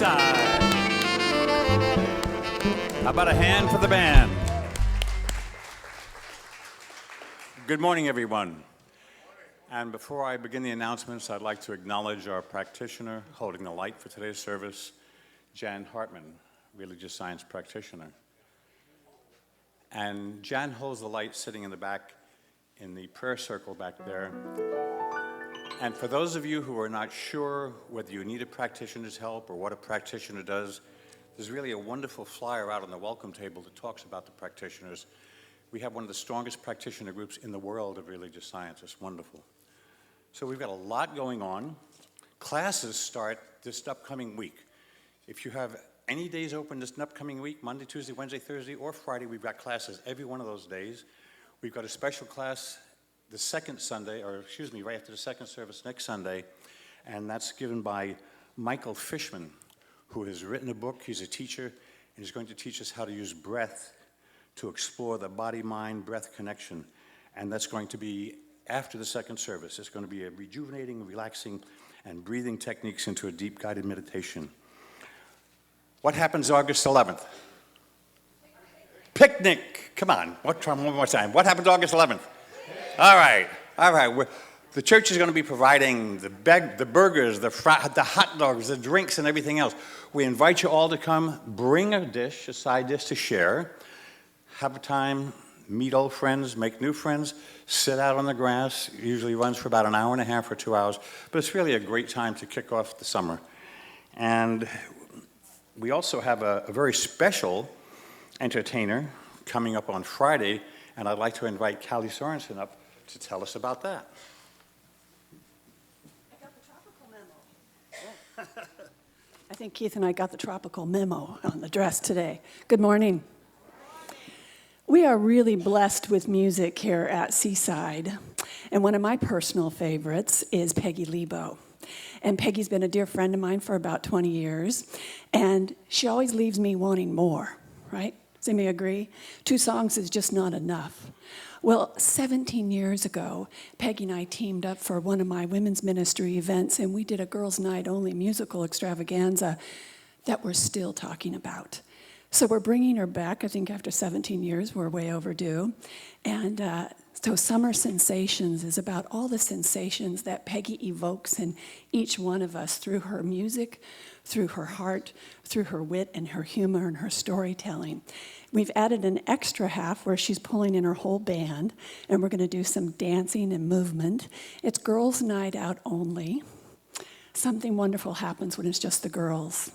Seaside. How about a hand for the band? Good morning, everyone. And before I begin the announcements, I'd like to acknowledge our practitioner holding the light for today's service, Jan Hartman, religious science practitioner. And Jan holds the light sitting in the back in the prayer circle back there. And for those of you who are not sure whether you need a practitioner's help or what a practitioner does, there's really a wonderful flyer out on the welcome table that talks about the practitioners. We have one of the strongest practitioner groups in the world of religious science. It's wonderful. So we've got a lot going on. Classes start this upcoming week. If you have any days open this upcoming week, Monday, Tuesday, Wednesday, Thursday, or Friday, we've got classes every one of those days. We've got a special class the second Sunday, right after the second service next Sunday, and that's given by Michael Fishman, who has written a book. He's a teacher, and he's going to teach us how to use breath to explore the body-mind-breath connection. And that's going to be after the second service. It's going to be a rejuvenating, relaxing, and breathing techniques into a deep guided meditation. What happens August 11th? Picnic. Come on, one more time. What happens August 11th? All right. The church is going to be providing the burgers, the hot dogs, the drinks, and everything else. We invite you all to come. Bring a side dish to share. Have a time, meet old friends, make new friends, sit out on the grass. It usually runs for about an hour and a half or 2 hours, but it's really a great time to kick off the summer. And we also have a very special entertainer coming up on Friday, and I'd like to invite Callie Sorensen up to tell us about that. I got the tropical memo. I think Keith and I got the tropical memo on the dress today. Good morning. We are really blessed with music here at Seaside, and one of my personal favorites is Peggy Lebo. And Peggy's been a dear friend of mine for about 20 years, and she always leaves me wanting more, right? Does anybody agree? 2 songs is just not enough. Well, 17 years ago, Peggy and I teamed up for one of my women's ministry events, and we did a girls' night only musical extravaganza that we're still talking about. So we're bringing her back. I think after 17 years, we're way overdue. And so Summer Sensations is about all the sensations that Peggy evokes in each one of us through her music, through her heart, through her wit and her humor and her storytelling. We've added an extra half where she's pulling in her whole band, and we're going to do some dancing and movement. It's girls' night out only. Something wonderful happens when it's just the girls.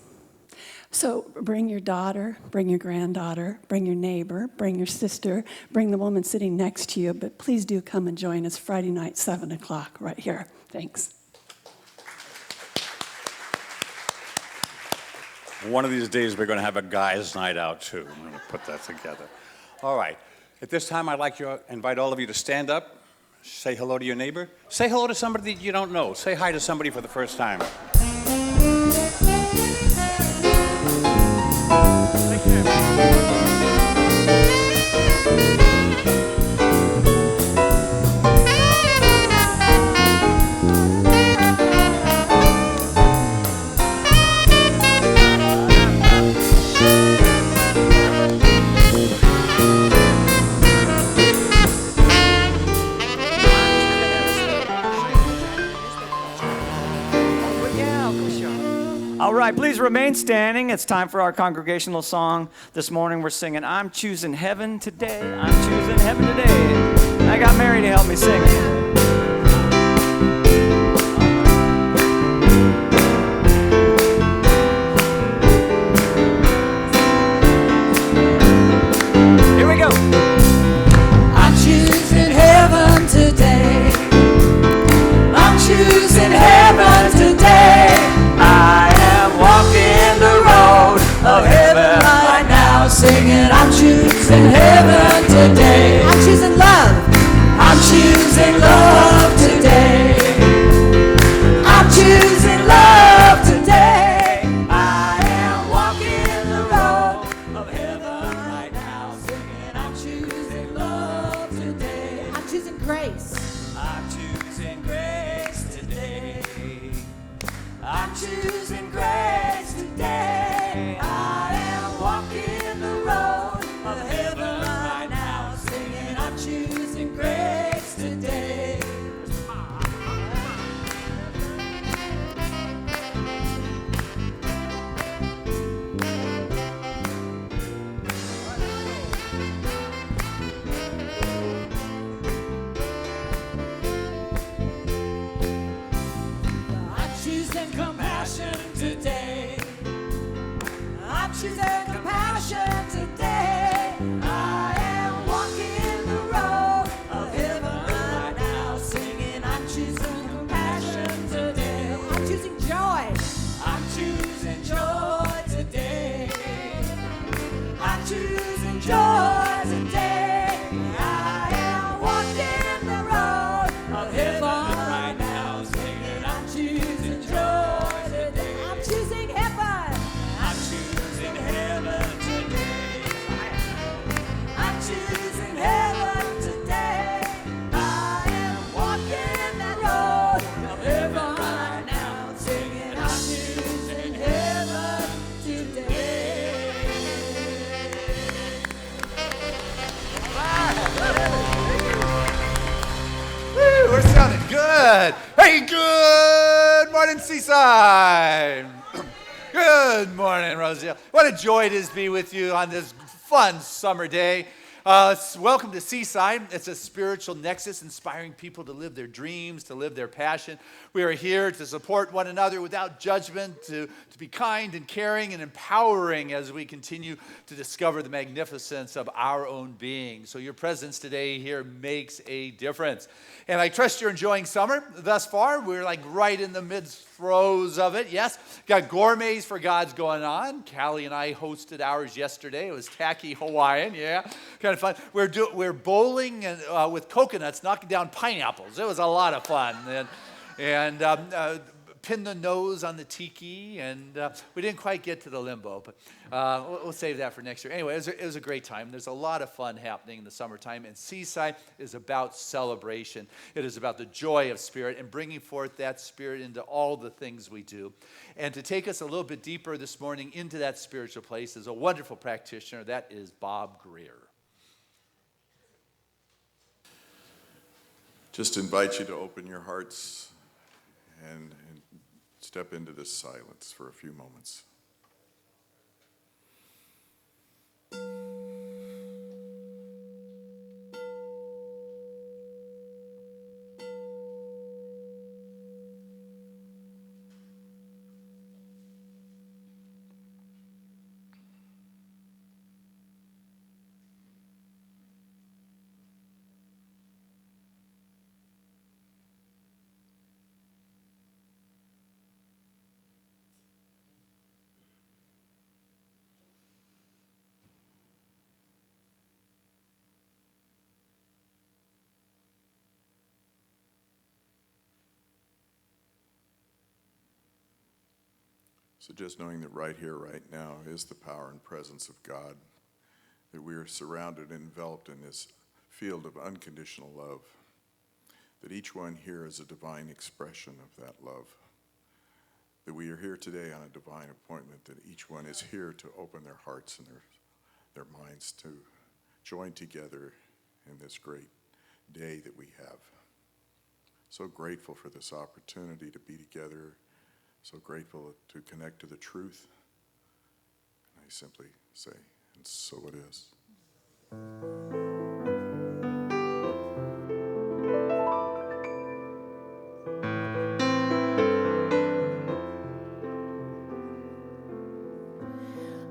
So bring your daughter, bring your granddaughter, bring your neighbor, bring your sister, bring the woman sitting next to you, but please do come and join us Friday night, 7 o'clock, right here. Thanks. One of these days, we're going to have a guys' night out, too. I'm going to put that together. All right. At this time, I'd like to invite all of you to stand up, say hello to your neighbor. Say hello to somebody that you don't know. Say hi to somebody for the first time. Take care. All right, please remain standing. It's time for our congregational song. This morning we're singing, I'm Choosing Heaven Today. I'm choosing heaven today. I got Mary to help me sing it. Singing, I'm choosing heaven today. I'm choosing love. I'm choosing love today. I'm choosing love today. I am walking the road of heaven right now. Singing, I'm choosing love today. I'm choosing grace. I'm choosing grace today. I'm choosing grace today. Hey, good morning, Seaside. Good morning, Roselle. What a joy it is to be with you on this fun summer day. Welcome to Seaside. It's a spiritual nexus inspiring people to live their dreams, to live their passion. We are here to support one another without judgment, to be kind and caring and empowering as we continue to discover the magnificence of our own being. So your presence today here makes a difference. And I trust you're enjoying summer thus far. We're like right in the mid-throes of it, yes. Got gourmets for God's going on. Callie and I hosted ours yesterday. It was tacky Hawaiian, yeah, kind of fun. We're bowling and, with coconuts, knocking down pineapples. It was a lot of fun. And pin the nose on the tiki, and we didn't quite get to the limbo, but we'll save that for next year. Anyway, it was a great time. There's a lot of fun happening in the summertime, and Seaside is about celebration. It is about the joy of spirit and bringing forth that spirit into all the things we do. And to take us a little bit deeper this morning into that spiritual place is a wonderful practitioner. That is Bob Greer. Just invite you to open your hearts and step into this silence for a few moments. So just knowing that right here, right now, is the power and presence of God, that we are surrounded and enveloped in this field of unconditional love, that each one here is a divine expression of that love, that we are here today on a divine appointment, that each one is here to open their hearts and their minds to join together in this great day that we have. So grateful for this opportunity to be together. So grateful to connect to the truth. And I simply say, and so it is.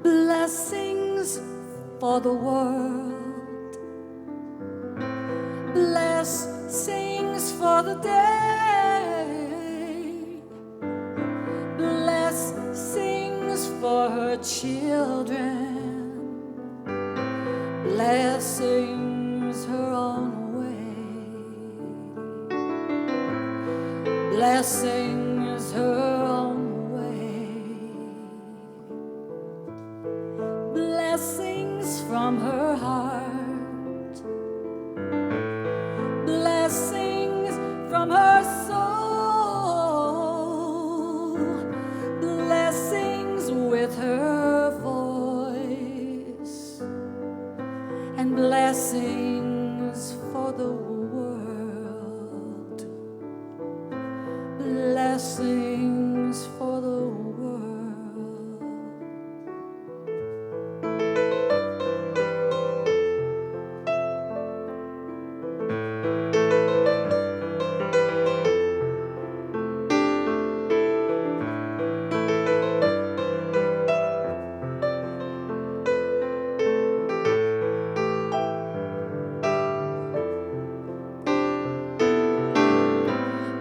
Blessings for the world. Blessings for the day. Blessings for her children. Blessings her own way. Blessings her own way. Blessings from her heart. Blessings from her soul. Blessings with her voice. And blessings for the world. Blessings for the world.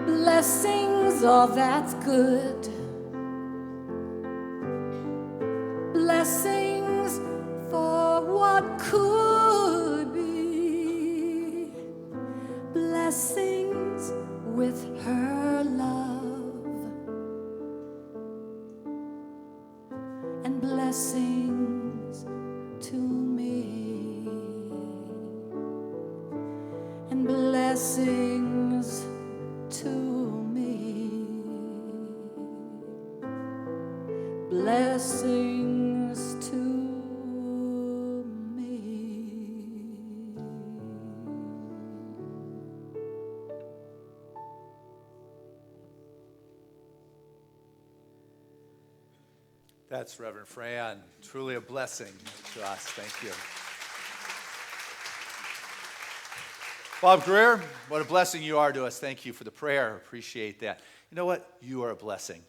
Blessings, all that's good. Blessings for what could be. Blessings with her love. And blessings to me. And blessings to me. Blessings to me. That's Reverend Fran. Truly a blessing to us. Thank you. Bob Greer, what a blessing you are to us. Thank you for the prayer. Appreciate that. You know what? You are a blessing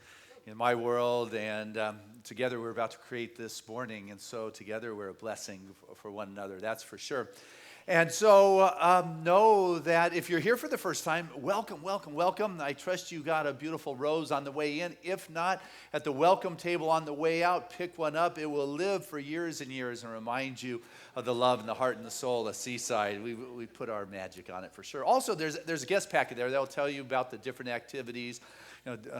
in my world, and together we're about to create this morning, and so together we're a blessing for one another. That's for sure. And so know that if you're here for the first time, welcome, welcome, welcome. I trust you got a beautiful rose on the way in. If not, at the welcome table on the way out, pick one up. It will live for years and years and remind you of the love and the heart and the soul of Seaside. We put our magic on it for sure. Also, there's a guest packet there that will tell you about the different activities,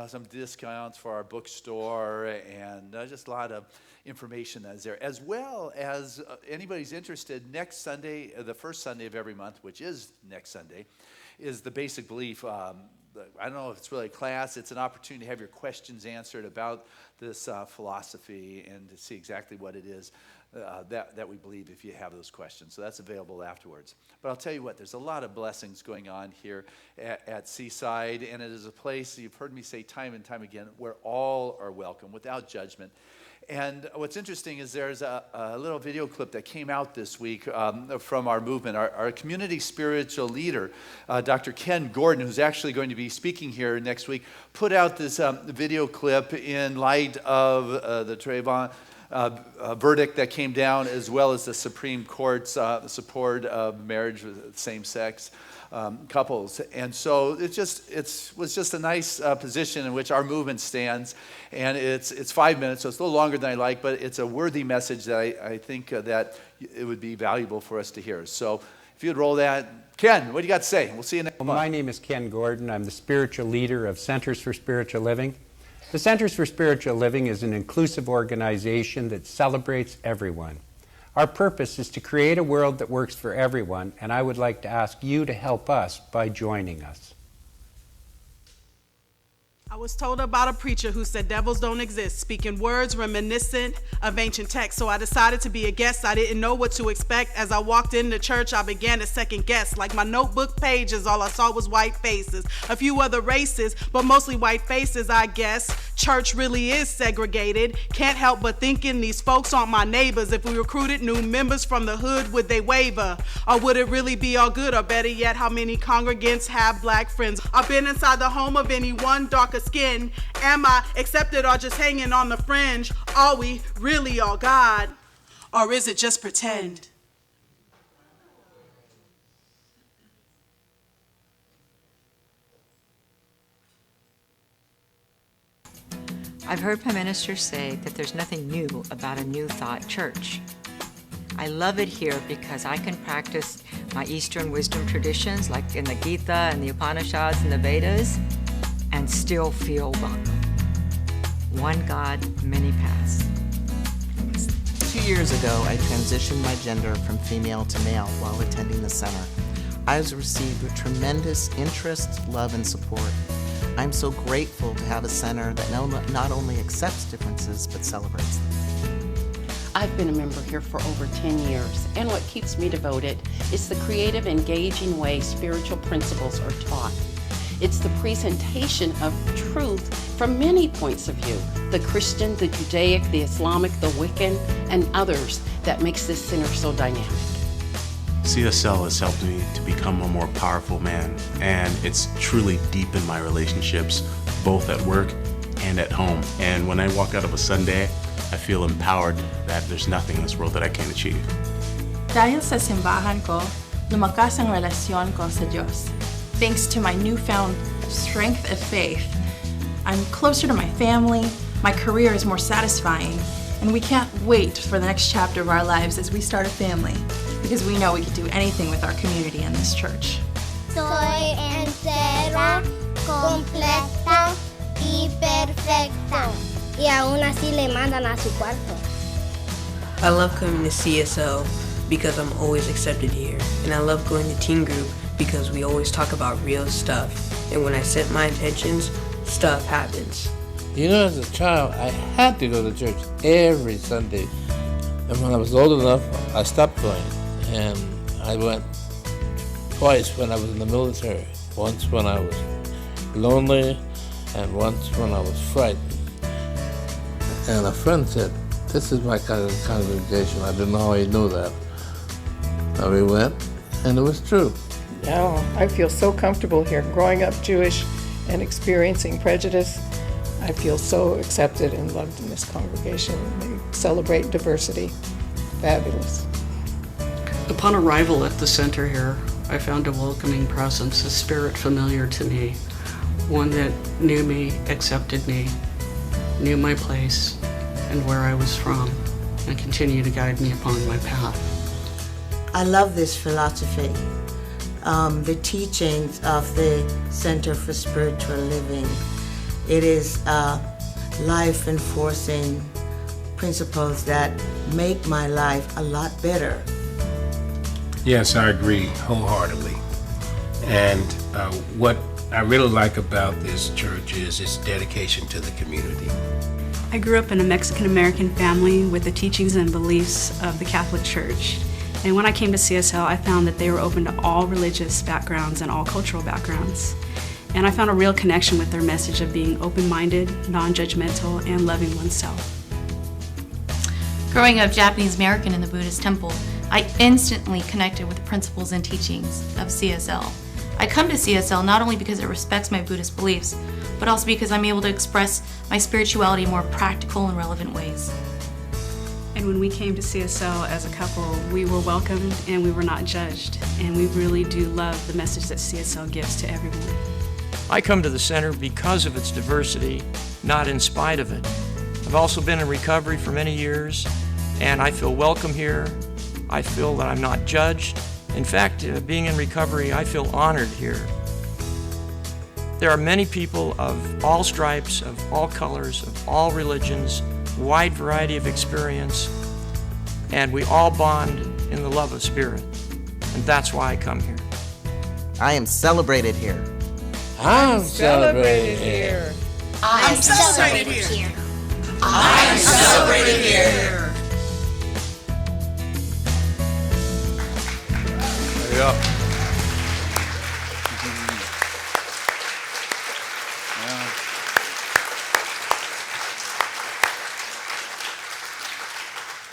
some discounts for our bookstore, and just a lot of information that is there, as well as anybody's interested. Next Sunday, the first Sunday of every month, which is next Sunday, is the basic belief. I don't know if it's really a class. It's an opportunity to have your questions answered about this philosophy and to see exactly what it is that we believe if you have those questions. So that's available afterwards. But I'll tell you what, there's a lot of blessings going on here at Seaside, and it is a place, you've heard me say time and time again, where all are welcome without judgment. And what's interesting is there's a little video clip that came out this week from our movement. Our community spiritual leader, Dr. Ken Gordon, who's actually going to be speaking here next week, put out this video clip in light of the Trayvon verdict that came down, as well as the Supreme Court's support of marriage with same-sex couples. And so it was just a nice position in which our movement stands. And it's 5 minutes, so it's a little longer than I like, but it's a worthy message that I think that it would be valuable for us to hear. So if you'd roll that. Ken, what do you got to say? We'll see you next month. My name is Ken Gordon. I'm the spiritual leader of Centers for Spiritual Living. The Centers for Spiritual Living is an inclusive organization that celebrates everyone. Our purpose is to create a world that works for everyone, and I would like to ask you to help us by joining us. I was told about a preacher who said devils don't exist, speaking words reminiscent of ancient texts. So I decided to be a guest. I didn't know what to expect. As I walked into church, I began to second guess. Like my notebook pages, all I saw was white faces. A few other races, but mostly white faces, I guess. Church really is segregated. Can't help but thinking these folks aren't my neighbors. If we recruited new members from the hood, would they waver? Or would it really be all good? Or better yet, how many congregants have black friends? I've been inside the home of anyone darker skin. Am I accepted or just hanging on the fringe? Are we really all God? Or is it just pretend? I've heard my minister say that there's nothing new about a New Thought church. I love it here because I can practice my Eastern wisdom traditions like in the Gita and the Upanishads and the Vedas and still feel welcome. One God, many paths. 2 years ago, I transitioned my gender from female to male while attending the center. I was received with tremendous interest, love, and support. I'm so grateful to have a center that not only accepts differences, but celebrates them. I've been a member here for over 10 years, and what keeps me devoted is the creative, engaging way spiritual principles are taught. It's the presentation of truth from many points of view, the Christian, the Judaic, the Islamic, the Wiccan, and others, that makes this center so dynamic. CSL has helped me to become a more powerful man, and it's truly deepened my relationships, both at work and at home. And when I walk out of a Sunday, I feel empowered that there's nothing in this world that I can't achieve. Dahil sa simbahan ko, lumakas ang relasyon ko sa Diyos. Thanks to my newfound strength of faith, I'm closer to my family, my career is more satisfying, and we can't wait for the next chapter of our lives as we start a family, because we know we can do anything with our community and this church. Soy entera, completa y perfecta. Y aún así le mandan a su cuarto. I love coming to CSL because I'm always accepted here. And I love going to teen group because we always talk about real stuff. And when I set my intentions, stuff happens. You know, as a child, I had to go to church every Sunday. And when I was old enough, I stopped going. And I went twice when I was in the military. Once when I was lonely, and once when I was frightened. And a friend said, "This is my kind of congregation." I didn't know how he knew that. And we went, and it was true. Now I feel so comfortable here. Growing up Jewish and experiencing prejudice, I feel so accepted and loved in this congregation. They celebrate diversity. Fabulous. Upon arrival at the center here, I found a welcoming presence, a spirit familiar to me, one that knew me, accepted me, knew my place and where I was from, and continued to guide me upon my path. I love this philosophy, the teachings of the Center for Spiritual Living. It is life-enforcing principles that make my life a lot better. Yes, I agree wholeheartedly. And what I really like about this church is its dedication to the community. I grew up in a Mexican-American family with the teachings and beliefs of the Catholic Church. And when I came to CSL, I found that they were open to all religious backgrounds and all cultural backgrounds. And I found a real connection with their message of being open-minded, non-judgmental, and loving oneself. Growing up Japanese American in the Buddhist temple, I instantly connected with the principles and teachings of CSL. I come to CSL not only because it respects my Buddhist beliefs, but also because I'm able to express my spirituality in more practical and relevant ways. And when we came to CSL as a couple, we were welcomed and we were not judged. And we really do love the message that CSL gives to everyone. I come to the center because of its diversity, not in spite of it. I've also been in recovery for many years, and I feel welcome here. I feel that I'm not judged. In fact, being in recovery, I feel honored here. There are many people of all stripes, of all colors, of all religions, wide variety of experience, and we all bond in the love of Spirit. And that's why I come here. I am celebrated here. I'm celebrated here. I am celebrated here. I am celebrated here. There you go.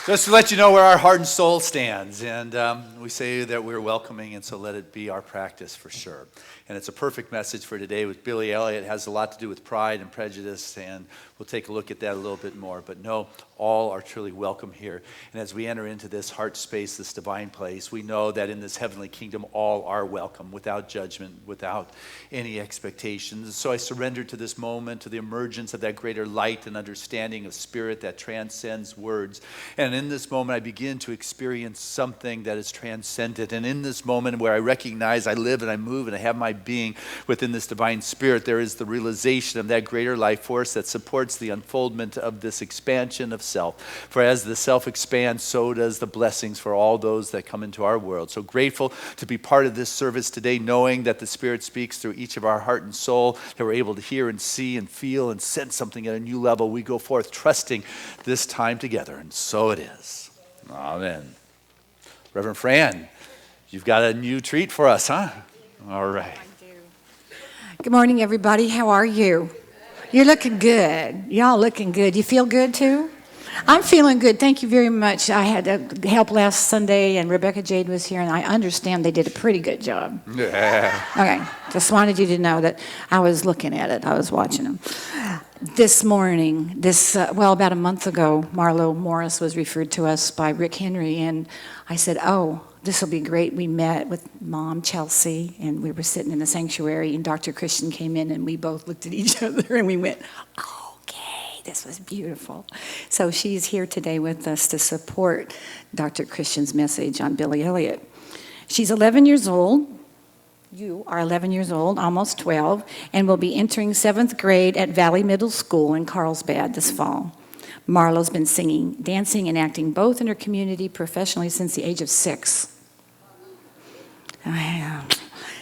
Just to let you know where our heart and soul stands, and we say that we're welcoming, and so let it be our practice for sure. And it's a perfect message for today with Billy Elliot. It has a lot to do with pride and prejudice, and we'll take a look at that a little bit more. But no, all are truly welcome here. And as we enter into this heart space, this divine place, we know that in this heavenly kingdom, all are welcome, without judgment, without any expectations. So I surrender to this moment, to the emergence of that greater light and understanding of spirit that transcends words. And in this moment, I begin to experience something that is transcendent. And in this moment where I recognize I live and I move and I have my being within this divine spirit, there is the realization of that greater life force that supports the unfoldment of this expansion of self. For as the self expands, so does the blessings for all those that come into our world. So grateful to be part of this service today, knowing that the Spirit speaks through each of our heart and soul, that we're able to hear and see and feel and sense something at a new level. We go forth trusting this time together, and so it is. Amen. Reverend Fran, you've got a new treat for us, huh? All right. Good morning, everybody. How are you? You're looking good. Y'all looking good. You feel good, too? I'm feeling good. Thank you very much. I had help last Sunday, and Rebecca Jade was here, and I understand they did a pretty good job. Yeah. Okay. Just wanted you to know that I was looking at it. I was watching them. This morning, about a month ago, Marlo Morris was referred to us by Rick Henry, and I said, oh, this will be great. We met with Mom, Chelsea, and we were sitting in the sanctuary, and Dr. Christian came in, and we both looked at each other, and we went, okay, this was beautiful. So she's here today with us to support Dr. Christian's message on Billy Elliot. She's 11 years old. You are 11 years old, almost 12, and will be entering 7th grade at Valley Middle School in Carlsbad this fall. Marlo's been singing, dancing, and acting both in her community professionally since the age of 6.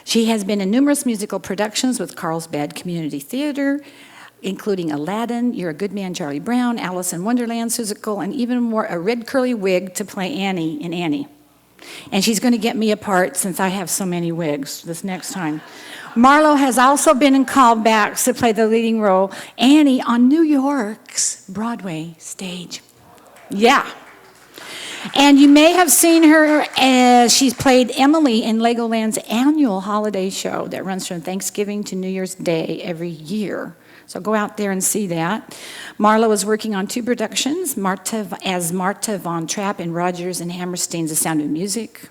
She has been in numerous musical productions with Carlsbad Community Theater, including Aladdin, You're a Good Man, Charlie Brown, Alice in Wonderland, Seussical, and even more a red curly wig to play Annie in Annie. And she's going to get me a part since I have so many wigs this next time. Marlo has also been in callbacks to play the leading role, Annie, on New York's Broadway stage. Yeah. And you may have seen her as she's played Emily in Legoland's annual holiday show that runs from Thanksgiving to New Year's Day every year. So go out there and see that. Marlo is working on 2 productions, as Marta von Trapp in Rodgers and Hammerstein's The Sound of Music.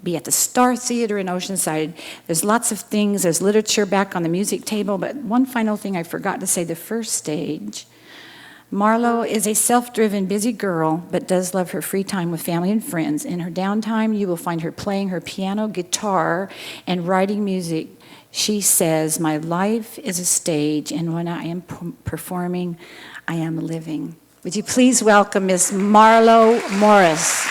Be at the Star Theater in Oceanside. There's lots of things. There's literature back on the music table. But one final thing I forgot to say, the first stage. Marlo is a self-driven, busy girl, but does love her free time with family and friends. In her downtime, you will find her playing her piano, guitar, and writing music. She says, "My life is a stage, and when I am performing, I am living." Would you please welcome Miss Marlo Morris?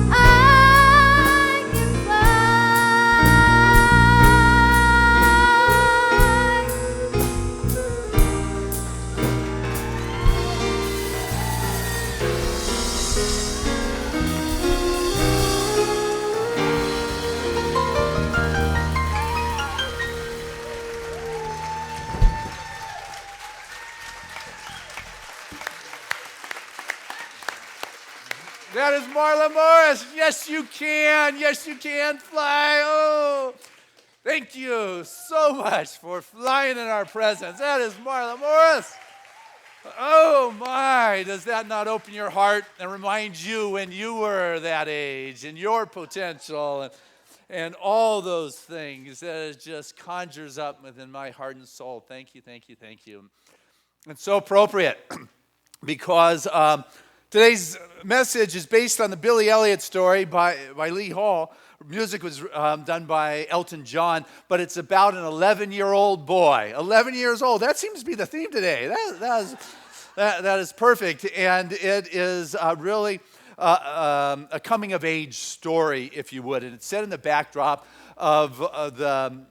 I can That is Marla Morris. Yes, you can. Yes, you can fly. Oh, thank you so much for flying in our presence. That is Marla Morris. Oh, my. Does that not open your heart and remind you when you were that age and your potential and all those things that it just conjures up within my heart and soul. Thank you, thank you, thank you. It's so appropriate because today's message is based on the Billy Elliot story by Lee Hall. Music was done by Elton John, but it's about an 11-year-old boy. 11 years old. That seems to be the theme today. That is perfect. And it is really a coming-of-age story, if you would. And it's set in the backdrop of the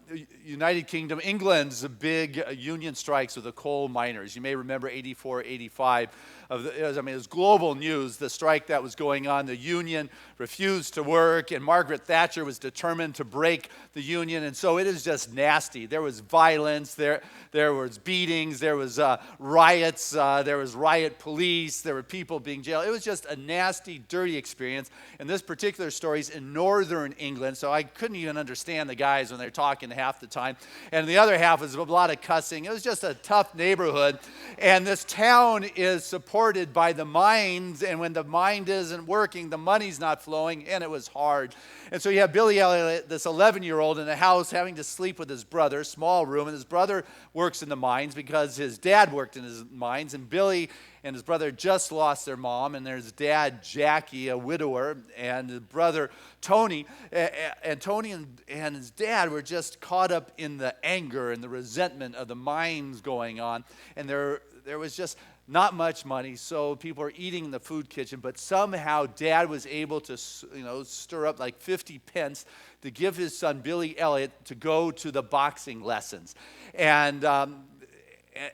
United Kingdom, England's big union strikes with the coal miners. You may remember 84, 85. It was global news, the strike that was going on. The union refused to work, and Margaret Thatcher was determined to break the union. And so it is just nasty. There was violence, there was beatings, there was riots, there was riot police, there were people being jailed. It was just a nasty, dirty experience. And this particular story is in northern England, so I couldn't even understand the guys when they're talking half the time. And the other half was a lot of cussing. It was just a tough neighborhood. And this town is supported by the mines, and when the mine isn't working, the money's not flowing, and it was hard. And so you have Billy Elliot, this 11-year-old, in a house having to sleep with his brother, small room, and his brother works in the mines because his dad worked in his mines, and Billy and his brother just lost their mom, and there's dad, Jackie, a widower, and his brother, Tony. And Tony and his dad were just caught up in the anger and the resentment of the mines going on, and there was just not much money, so people are eating in the food kitchen, but somehow Dad was able to, stir up like 50 pence to give his son Billy Elliot to go to the boxing lessons.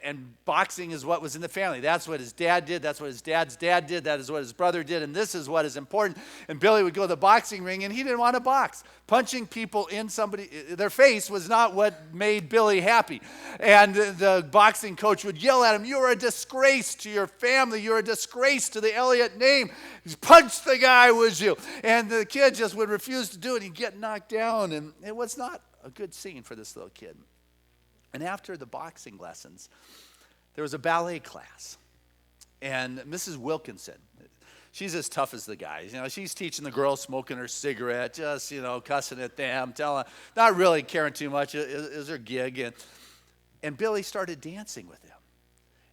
And boxing is what was in the family. That's what his dad did. That's what his dad's dad did. That is what his brother did. And this is what is important. And Billy would go to the boxing ring, and he didn't want to box. Punching people in their face was not what made Billy happy. And the boxing coach would yell at him, "You're a disgrace to your family. You're a disgrace to the Elliot name. Punch the guy, would you?" And the kid just would refuse to do it. He'd get knocked down. And it was not a good scene for this little kid. And after the boxing lessons, there was a ballet class. And Mrs. Wilkinson, she's as tough as the guys. She's teaching the girls smoking her cigarette, just, cussing at them, not really caring too much. It was her gig. And Billy started dancing with him.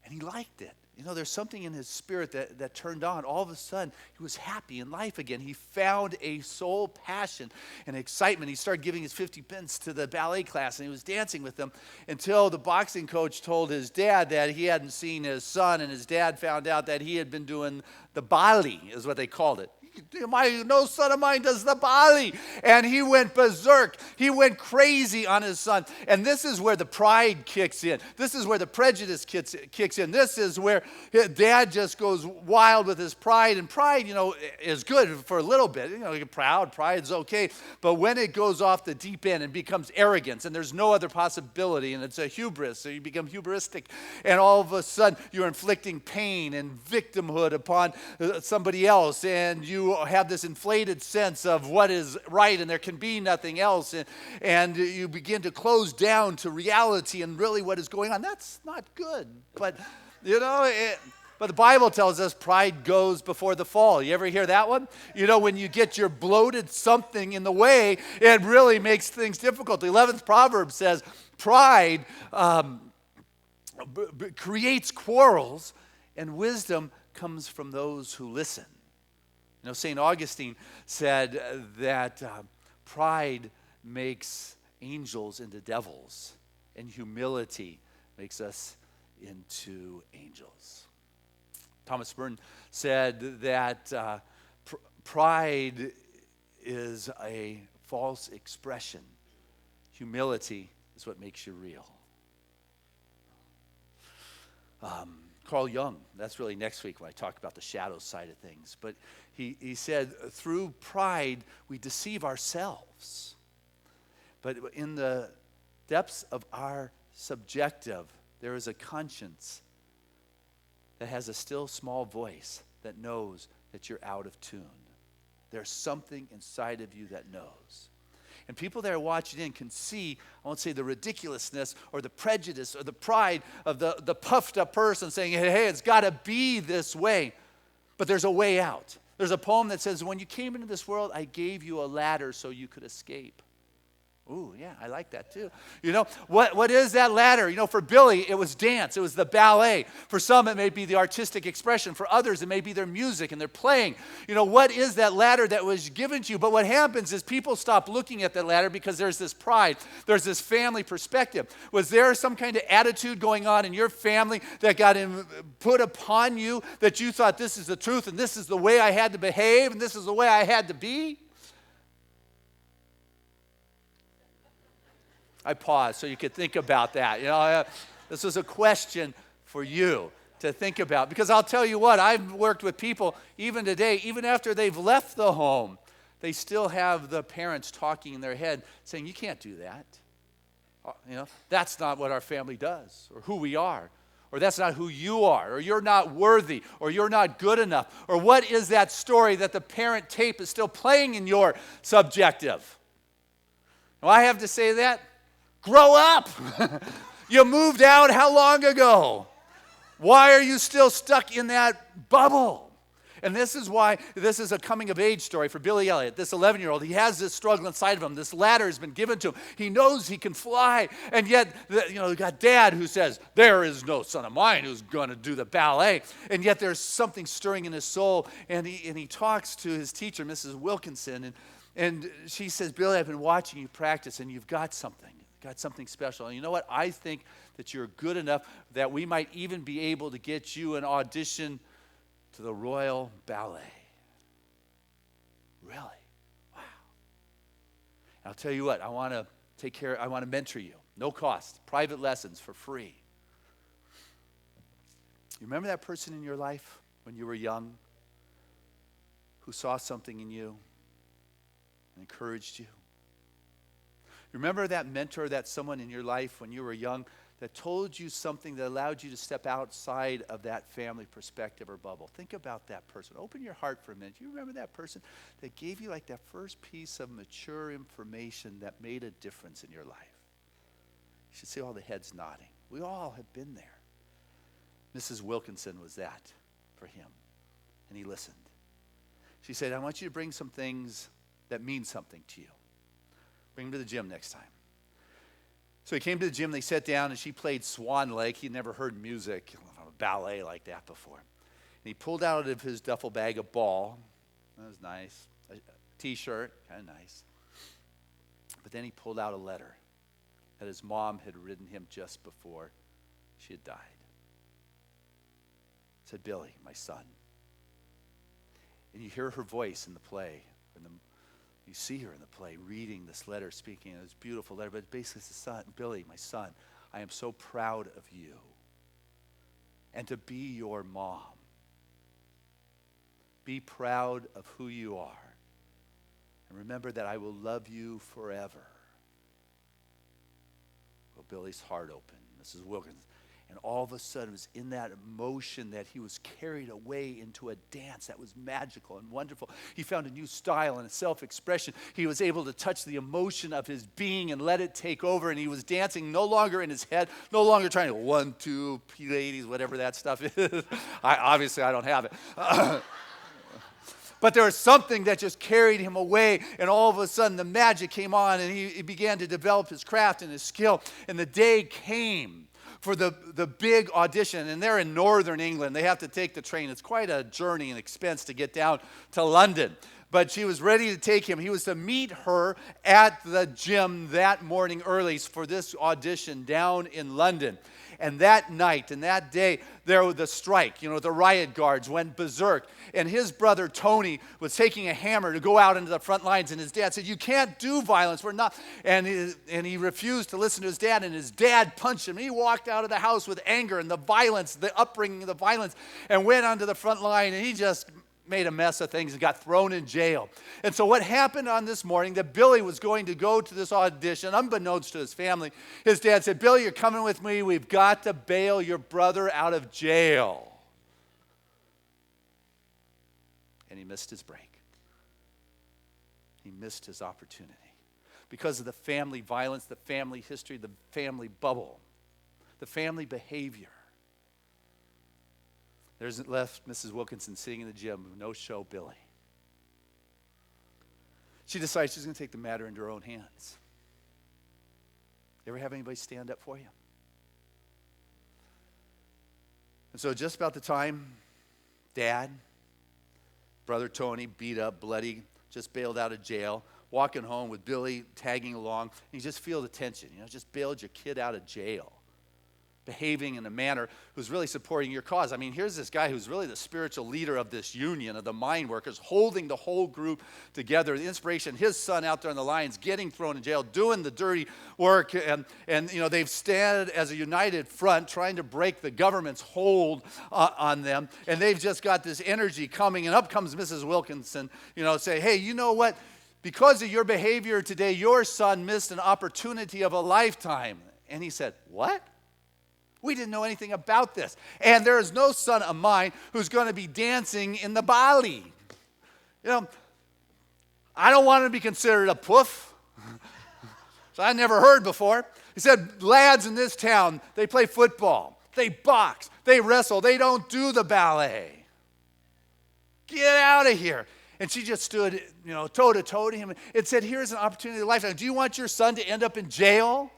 And he liked it. There's something in his spirit that turned on. All of a sudden, he was happy in life again. He found a soul passion and excitement. He started giving his 50 pence to the ballet class, and he was dancing with them until the boxing coach told his dad that he hadn't seen his son, and his dad found out that he had been doing the ballet, is what they called it. No son of mine does the ballet. And he went berserk. He went crazy on his son. And this is where the pride kicks in. This is where the prejudice kicks in. This is where dad just goes wild with his pride. And pride, is good for a little bit. You're proud. Pride's okay. But when it goes off the deep end and becomes arrogance, and there's no other possibility, and it's a hubris, so you become hubristic, and all of a sudden you're inflicting pain and victimhood upon somebody else, and you have this inflated sense of what is right and there can be nothing else, and you begin to close down to reality and really what is going on. That's not good. But but the Bible tells us pride goes before the fall. You ever hear that one? When you get your bloated something in the way, it really makes things difficult. The 11th proverb says pride creates quarrels, and wisdom comes from those who listen. St. Augustine said that pride makes angels into devils, and humility makes us into angels. Thomas Merton said that Pride is a false expression. Humility is what makes you real. Carl Jung, that's really next week when I talk about the shadow side of things. But he said, through pride, we deceive ourselves. But in the depths of our subjective, there is a conscience that has a still small voice that knows that you're out of tune. There's something inside of you that knows. And people that are watching in can see, I won't say the ridiculousness or the prejudice or the pride of the puffed up person saying, hey, it's got to be this way. But there's a way out. There's a poem that says, when you came into this world, I gave you a ladder so you could escape. Ooh, yeah, I like that too. You know, what is that ladder? You know, for Billy, it was dance. It was the ballet. For some, it may be the artistic expression. For others, it may be their music and their playing. You know, what is that ladder that was given to you? But what happens is people stop looking at that ladder because there's this pride. There's this family perspective. Was there some kind of attitude going on in your family that got put upon you that you thought this is the truth and this is the way I had to behave and this is the way I had to be? I paused so you could think about that. You know, this was a question for you to think about. Because I'll tell you what, I've worked with people even today, even after they've left the home, they still have the parents talking in their head saying, you can't do that. You know, that's not what our family does or who we are. Or that's not who you are. Or you're not worthy. Or you're not good enough. Or what is that story that the parent tape is still playing in your subjective? Well, I have to say that. Grow up. You moved out how long ago? Why are you still stuck in that bubble? And this is why this is a coming of age story for Billy Elliot, this 11-year-old. He has this struggle inside of him. This ladder has been given to him. He knows he can fly. And yet, you know, you got dad who says, there is no son of mine who's going to do the ballet. And yet there's something stirring in his soul. And he talks to his teacher, Mrs. Wilkinson. And she says, Billy, I've been watching you practice and you've got something. Got something special. And you know what? I think that you're good enough that we might even be able to get you an audition to the Royal Ballet. Really? Wow. And I'll tell you what, I want to mentor you. No cost. Private lessons for free. You remember that person in your life when you were young who saw something in you and encouraged you? Remember that mentor, that someone in your life when you were young that told you something that allowed you to step outside of that family perspective or bubble? Think about that person. Open your heart for a minute. Do you remember that person that gave you like that first piece of mature information that made a difference in your life? You should see all the heads nodding. We all have been there. Mrs. Wilkinson was that for him, and he listened. She said, I want you to bring some things that mean something to you. Bring him to the gym next time. So he came to the gym, they sat down, and she played Swan Lake. He'd never heard music, a ballet like that before. And he pulled out of his duffel bag a ball. That was nice. A T-shirt, kind of nice. But then he pulled out a letter that his mom had written him just before she had died. It said, Billy, my son. And you hear her voice in the play, you see her in the play reading this letter, speaking this beautiful letter, but basically it's the son, Billy, my son, I am so proud of you and to be your mom. Be proud of who you are. And remember that I will love you forever. Well, Billy's heart opened. Mrs. Wilkins. And all of a sudden, it was in that emotion that he was carried away into a dance that was magical and wonderful. He found a new style and a self-expression. He was able to touch the emotion of his being and let it take over. And he was dancing no longer in his head, no longer trying to 1, 2, P-ladies, whatever that stuff is. Obviously, I don't have it. But there was something that just carried him away, and all of a sudden the magic came on, and he began to develop his craft and his skill. And the day came for the big audition, and they're in northern England. They have to take the train. It's quite a journey and expense to get down to London. but she was ready to take him. He was to meet her at the gym that morning early for this audition down in London. And that night and that day, there was the strike. The riot guards went berserk. And his brother, Tony, was taking a hammer to go out into the front lines. And his dad said, "You can't do violence. We're not." And he refused to listen to his dad. And his dad punched him. He walked out of the house with anger and the violence, the upbringing of the violence, and went onto the front line. And he just made a mess of things and got thrown in jail. And so what happened on this morning, that Billy was going to go to this audition, unbeknownst to his family, his dad said, "Billy, you're coming with me. We've got to bail your brother out of jail." And he missed his break. He missed his opportunity because of the family violence, the family history, the family bubble, the family behavior. There's left Mrs. Wilkinson sitting in the gym, no-show Billy. She decides she's going to take the matter into her own hands. You ever have anybody stand up for you? And so just about the time Dad, brother Tony, beat up, bloody, just bailed out of jail, walking home with Billy tagging along, and you just feel the tension. Just bailed your kid out of jail, behaving in a manner who's really supporting your cause. I mean, here's this guy who's really the spiritual leader of this union of the mine workers, holding the whole group together. The inspiration, his son out there on the lines, getting thrown in jail, doing the dirty work, and they've stand as a united front trying to break the government's hold on them, and they've just got this energy coming, and up comes Mrs. Wilkinson, say, "Hey, you know what? Because of your behavior today, your son missed an opportunity of a lifetime." And he said, "What? We didn't know anything about this. And there is no son of mine who's going to be dancing in the Bali. I don't want to be considered a poof." So I never heard before. He said, "Lads in this town, they play football, they box, they wrestle, they don't do the ballet. Get out of here." And she just stood, toe to toe to him and said, "Here's an opportunity of a lifetime. Do you want your son to end up in jail?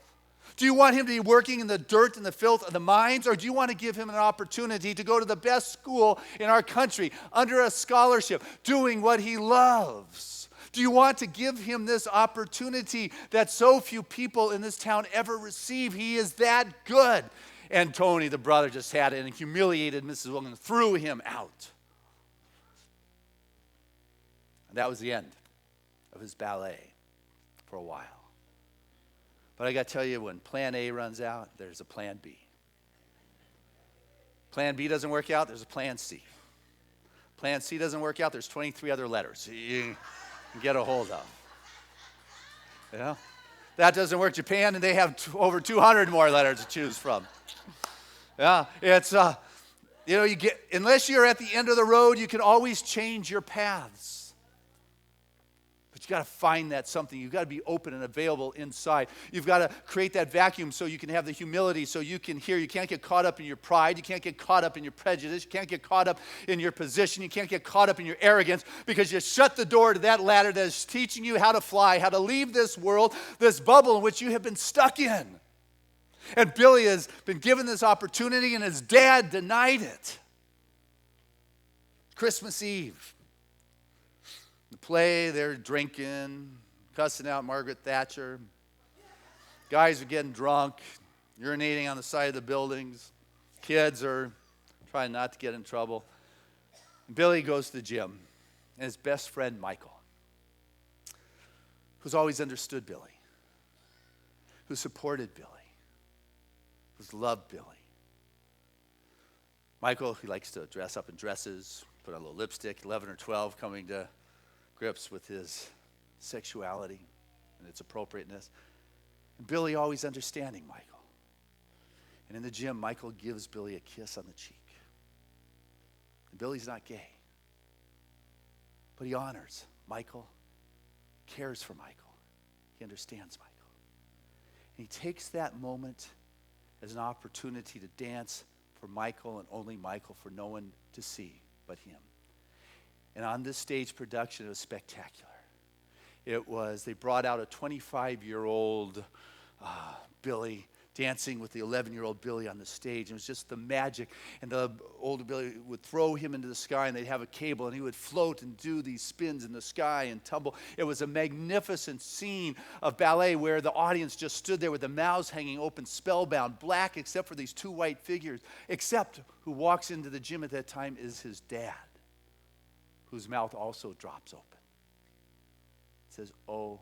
Do you want him to be working in the dirt and the filth of the mines? Or do you want to give him an opportunity to go to the best school in our country under a scholarship, doing what he loves? Do you want to give him this opportunity that so few people in this town ever receive? He is that good." And Tony, the brother, just had it and humiliated Mrs. Wilkinson, threw him out. And that was the end of his ballet for a while. But I got to tell you, when plan A runs out, there's a plan B. Plan B doesn't work out, there's a plan C. Plan C doesn't work out, there's 23 other letters you can get a hold of. That doesn't work. Japan, and they have over 200 more letters to choose from. It's, unless you're at the end of the road, you can always change your paths. But you got to find that something. You've got to be open and available inside. You've got to create that vacuum so you can have the humility, so you can hear. You can't get caught up in your pride. You can't get caught up in your prejudice. You can't get caught up in your position. You can't get caught up in your arrogance, because you shut the door to that ladder that is teaching you how to fly, how to leave this world, this bubble in which you have been stuck in. And Billy has been given this opportunity, and his dad denied it. Christmas Eve. The play, they're drinking, cussing out Margaret Thatcher. Guys are getting drunk, urinating on the side of the buildings. Kids are trying not to get in trouble. Billy goes to the gym, and his best friend, Michael, who's always understood Billy, who supported Billy, who's loved Billy. Michael, he likes to dress up in dresses, put on a little lipstick, 11 or 12, coming to grips with his sexuality and its appropriateness. And Billy always understanding Michael. And in the gym, Michael gives Billy a kiss on the cheek. And Billy's not gay, but he honors Michael, cares for Michael. He understands Michael. And he takes that moment as an opportunity to dance for Michael and only Michael, for no one to see but him. And on this stage production, it was spectacular. They brought out a 25-year-old Billy dancing with the 11-year-old Billy on the stage. It was just the magic. And the older Billy would throw him into the sky, and they'd have a cable, and he would float and do these spins in the sky and tumble. It was a magnificent scene of ballet where the audience just stood there with their mouths hanging open, spellbound, black except for these two white figures, except who walks into the gym at that time is his dad, whose mouth also drops open. It says, "Oh,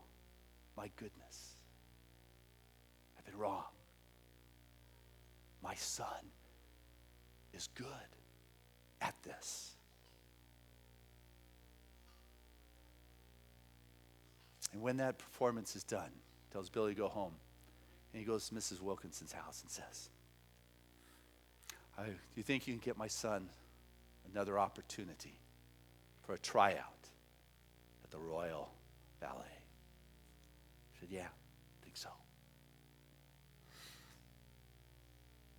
my goodness, I've been wrong. My son is good at this." And when that performance is done, tells Billy to go home. And he goes to Mrs. Wilkinson's house and says, "Do you think you can get my son another opportunity for a tryout at the Royal Ballet?" He said, "Yeah, I think so."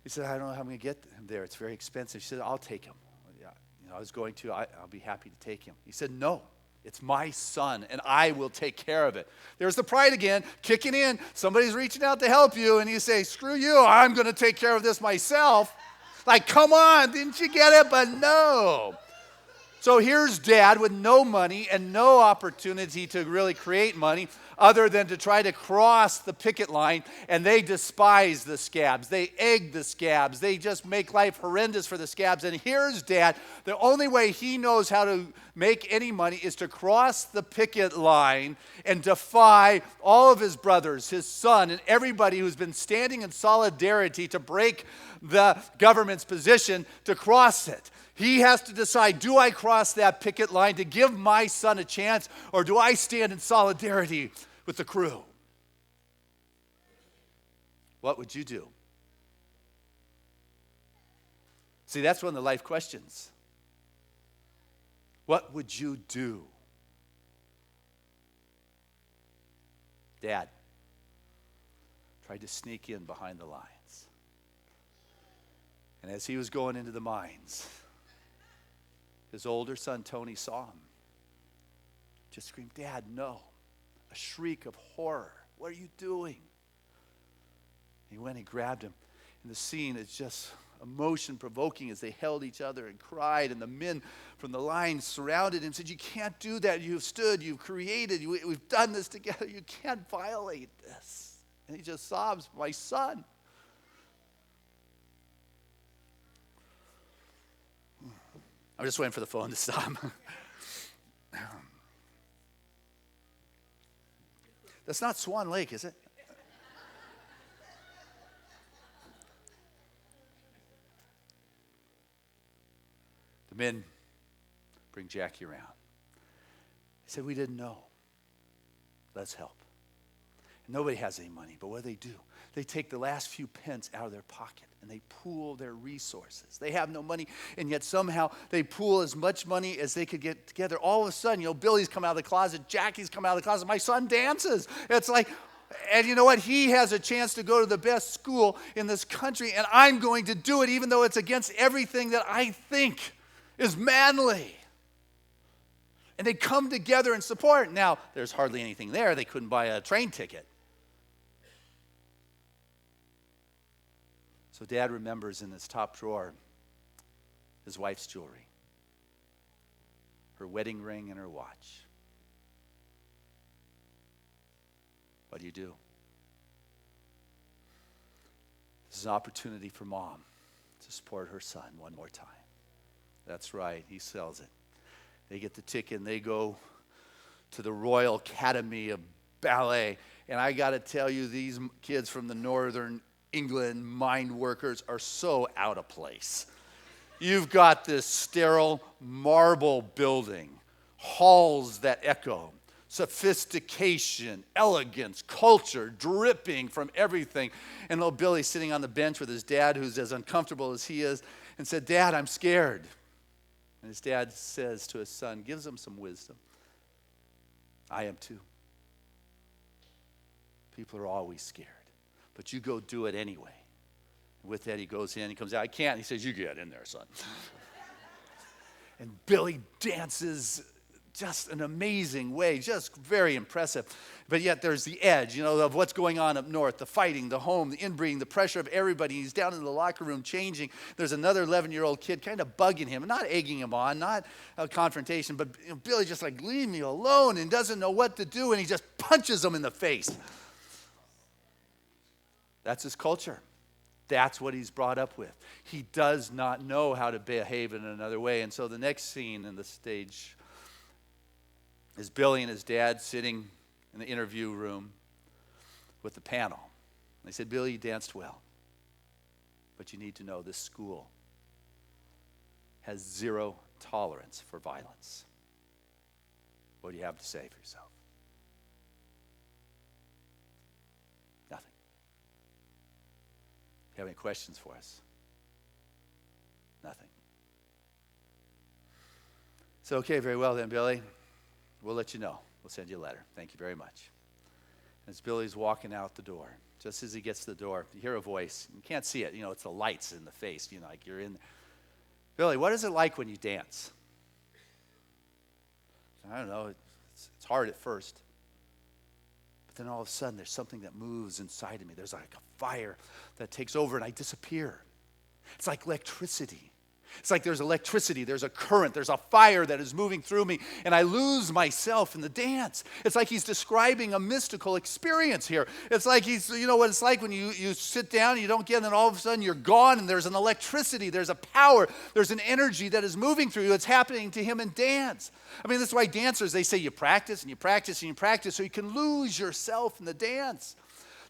He said, "I don't know how I'm going to get him there. It's very expensive." She said, "I'll take him. Yeah, I was going to. I'll be happy to take him." He said, "No, it's my son, and I will take care of it." There's the pride again, kicking in. Somebody's reaching out to help you, and you say, "Screw you, I'm going to take care of this myself." Like, come on, didn't you get it? But no. So here's Dad with no money and no opportunity to really create money other than to try to cross the picket line, and they despise the scabs. They egg the scabs. They just make life horrendous for the scabs. And here's Dad. The only way he knows how to make any money is to cross the picket line and defy all of his brothers, his son, and everybody who's been standing in solidarity to break the government's position to cross it. He has to decide, do I cross that picket line to give my son a chance, or do I stand in solidarity with the crew? What would you do? See, that's one of the life questions. What would you do? Dad tried to sneak in behind the lines. And as he was going into the mines, his older son, Tony, saw him. Just screamed, "Dad, no." A shriek of horror. "What are you doing?" He went and grabbed him. And the scene is just emotion-provoking as they held each other and cried. And the men from the line surrounded him and said, "You can't do that. You've stood. You've created. We've done this together. You can't violate this." And he just sobs, "My son." I'm just waiting for the phone to stop. That's not Swan Lake, is it? The men bring Jackie around. He said, "We didn't know. Let's help." And nobody has any money, but what do? They take the last few pence out of their pocket and they pool their resources. They have no money, and yet somehow they pool as much money as they could get together. All of a sudden, Billy's come out of the closet, Jackie's come out of the closet, my son dances. It's like, and you know what? He has a chance to go to the best school in this country, and I'm going to do it even though it's against everything that I think is manly. And they come together and support. Now, there's hardly anything there. They couldn't buy a train ticket. So Dad remembers in his top drawer his wife's jewelry, her wedding ring and her watch. What do? This is an opportunity for Mom to support her son one more time. That's right, he sells it. They get the ticket and they go to the Royal Academy of Ballet. And I got to tell you, these kids from the Northern England mine workers are so out of place. You've got this sterile marble building, halls that echo, sophistication, elegance, culture dripping from everything. And little Billy sitting on the bench with his dad, who's as uncomfortable as he is, and said, "Dad, I'm scared." And his dad says to his son, gives him some wisdom, "I am too. People are always scared. But you go do it anyway." And with that, he goes in, he comes out, "I can't." He says, "You get in there, son." And Billy dances just an amazing way, just very impressive. But yet there's the edge, of what's going on up north, the fighting, the home, the inbreeding, the pressure of everybody. He's down in the locker room changing. There's another 11-year-old kid kind of bugging him, not egging him on, not a confrontation, but Billy just like, leave me alone, and doesn't know what to do, and he just punches him in the face. That's his culture. That's what he's brought up with. He does not know how to behave in another way. And so the next scene in the stage is Billy and his dad sitting in the interview room with the panel. They said, Billy, you danced well, but you need to know this school has zero tolerance for violence. What do you have to say for yourself? Nothing. You have any questions for us? Nothing. So, okay, very well then, Billy. We'll let you know. We'll send you a letter. Thank you very much. As Billy's walking out the door, just as he gets to the door, you hear a voice. You can't see it. It's the lights in the face. Like you're in. Billy, what is it like when you dance? I don't know. It's hard at first. But then all of a sudden, there's something that moves inside of me. There's like a fire that takes over, and I disappear. It's like electricity. It's like there's electricity, there's a current, there's a fire that is moving through me, and I lose myself in the dance. It's like he's describing a mystical experience here. It's like what it's like when you sit down, you don't get, and then all of a sudden you're gone, and there's an electricity, there's a power, there's an energy that is moving through you. It's happening to him in dance. I mean, that's why dancers, they say you practice, and you practice, and you practice, so you can lose yourself in the dance.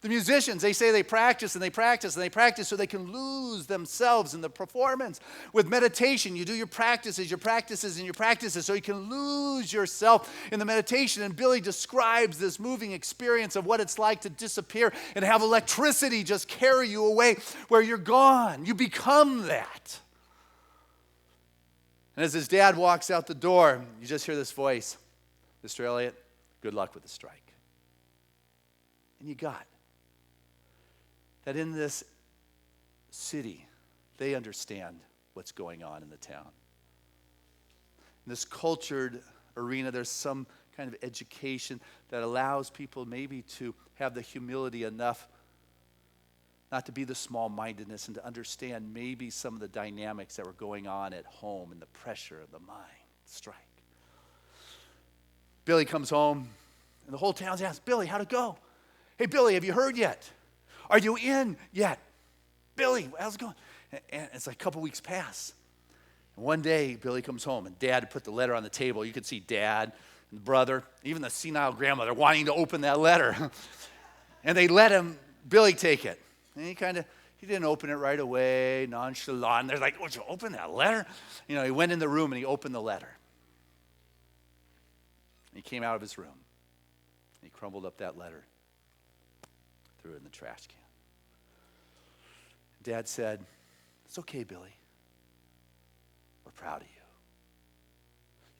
The musicians, they say they practice and they practice and they practice so they can lose themselves in the performance. With meditation, you do your practices and your practices so you can lose yourself in the meditation. And Billy describes this moving experience of what it's like to disappear and have electricity just carry you away where you're gone. You become that. And as his dad walks out the door, you just hear this voice, Mr. Elliot, good luck with the strike. And you got that in this city, they understand what's going on in the town. In this cultured arena, there's some kind of education that allows people maybe to have the humility enough not to be the small-mindedness and to understand maybe some of the dynamics that were going on at home and the pressure of the mind strike. Billy comes home, and the whole town's asked, Billy, how'd it go? Hey, Billy, have you heard yet? Are you in yet? Billy, how's it going? And it's like a couple weeks pass. And one day, Billy comes home, and Dad put the letter on the table. You could see Dad and the brother, even the senile grandmother, wanting to open that letter. And they let Billy take it. And he didn't open it right away, nonchalant. They're like, would you open that letter? He went in the room, and he opened the letter. And he came out of his room. And he crumbled up that letter. Threw it in the trash can. Dad said, it's okay, Billy. We're proud of you.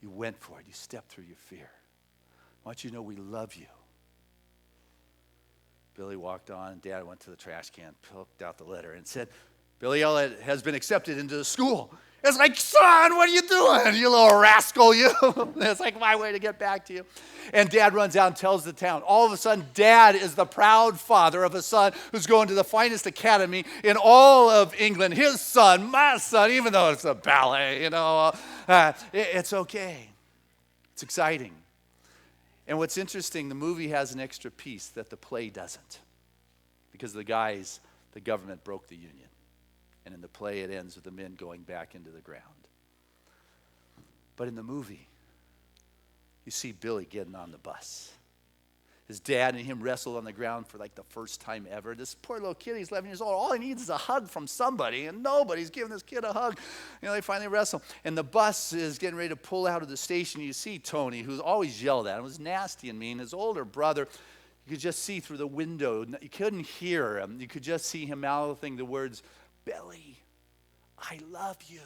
You went for it. You stepped through your fear. I want you to know we love you. Billy walked on, and Dad went to the trash can, poked out the letter, and said, Billy Elliot has been accepted into the school. It's like, son, what are you doing, you little rascal, you? It's like my way to get back to you. And Dad runs out and tells the town. All of a sudden, Dad is the proud father of a son who's going to the finest academy in all of England. His son, my son, even though it's a ballet, it's okay. It's exciting. And what's interesting, the movie has an extra piece that the play doesn't. Because the government broke the union. And in the play, it ends with the men going back into the ground. But in the movie, you see Billy getting on the bus. His dad and him wrestled on the ground for like the first time ever. This poor little kid, he's 11 years old. All he needs is a hug from somebody, and nobody's giving this kid a hug. They finally wrestle. And the bus is getting ready to pull out of the station. You see Tony, who's always yelled at him, was nasty and mean. His older brother, you could just see through the window. You couldn't hear him. You could just see him mouthing the words, Billy, I love you.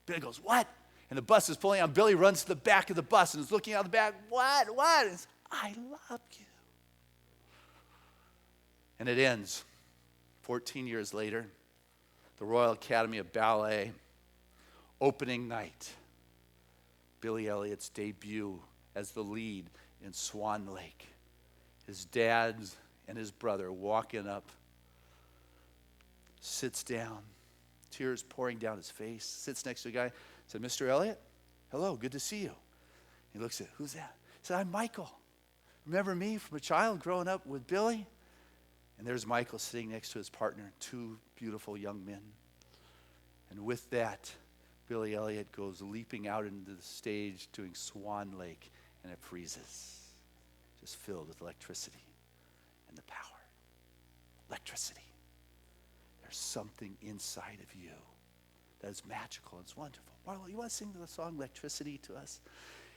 Billy goes, what? And the bus is pulling out. Billy runs to the back of the bus and is looking out the back. What? It's, I love you. And it ends 14 years later, the Royal Academy of Ballet, opening night. Billy Elliot's debut as the lead in Swan Lake. His dad and his brother walking up, sits down, tears pouring down his face, sits next to a guy, said, Mr. Elliot, hello, good to see you. He looks at, who's that? He said, I'm Michael. Remember me from a child growing up with Billy? And there's Michael sitting next to his partner, two beautiful young men. And with that, Billy Elliot goes leaping out into the stage doing Swan Lake, and it freezes, just filled with electricity and the power. Electricity. There's something inside of you that is magical. It's wonderful. Marlo, you want to sing the song Electricity to us?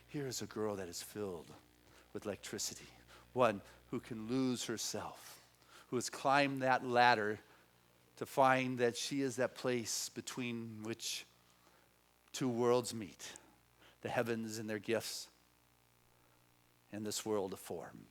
Here is a girl that is filled with electricity, one who can lose herself, who has climbed that ladder to find that she is that place between which two worlds meet, the heavens and their gifts, and this world of form.